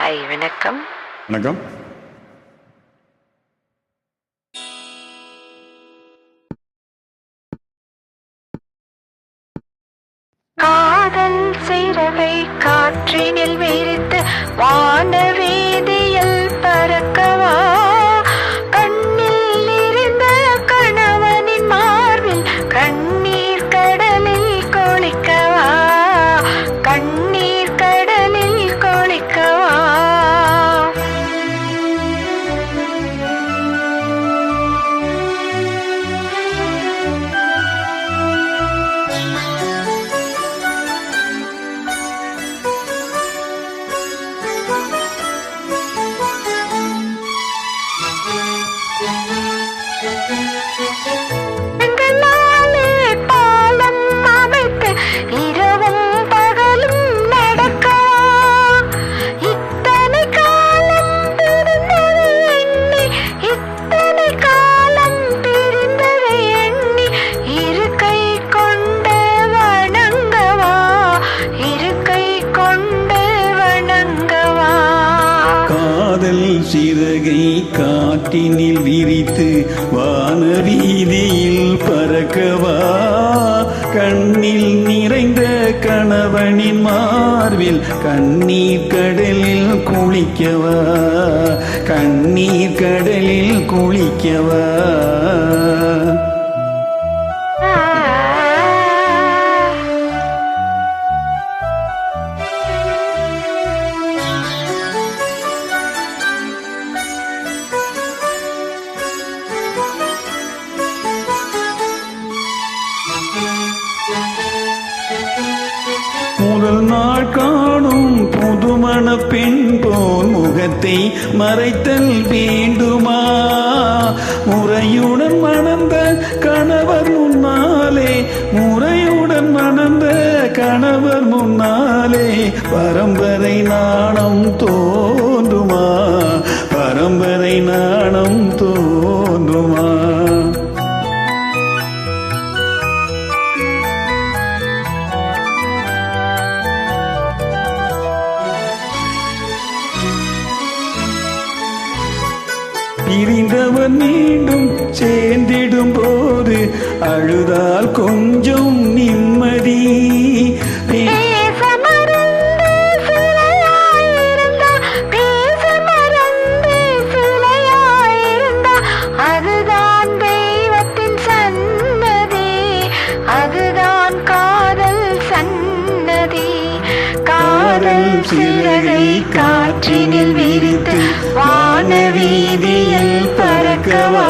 வணக்கம். வணக்கம். காதல் சிறகை காற்றினில் விரித்து வானவீதியில் பறக்கவா, கண்ணில் இருந்த கணவனின் மார்பில் கண்ணீர் கடலில் குளிக்கவா, கண்ணீர் கடலில் குளிக்கவா. சிறகை காற்றினில் விரித்து வானவீதியில் பறக்கவா, கண்ணில் நிறைந்த கணவனின் மார்பில் கண்ணீர் கடலில் குளிக்கவா, கண்ணீர் கடலில் குளிக்கவா. முதல் நாள் காணும் புதுமண பெண் போல் முகத்தை மறைத்தல் வேண்டுமா, முறையுடன் மணந்த கணவர் முன்னாலே, முறையுடன் மணந்த கணவர் முன்னாலே பரம்பரை நாணம் தோன்றுமா, பரம்பரை நாணம் தோன்றுமா. பிரிந்தவன் மீண்டும் சேர்ந்திடும் போது அழுதால் கொஞ்சம் நிம்மதி, அதுதான் தெய்வத்தின் சன்னதி, அதுதான் காதல் சன்னதி. காதல் சிறகை காற்றினில் விரித்து வானவீதியில் பறக்கவா,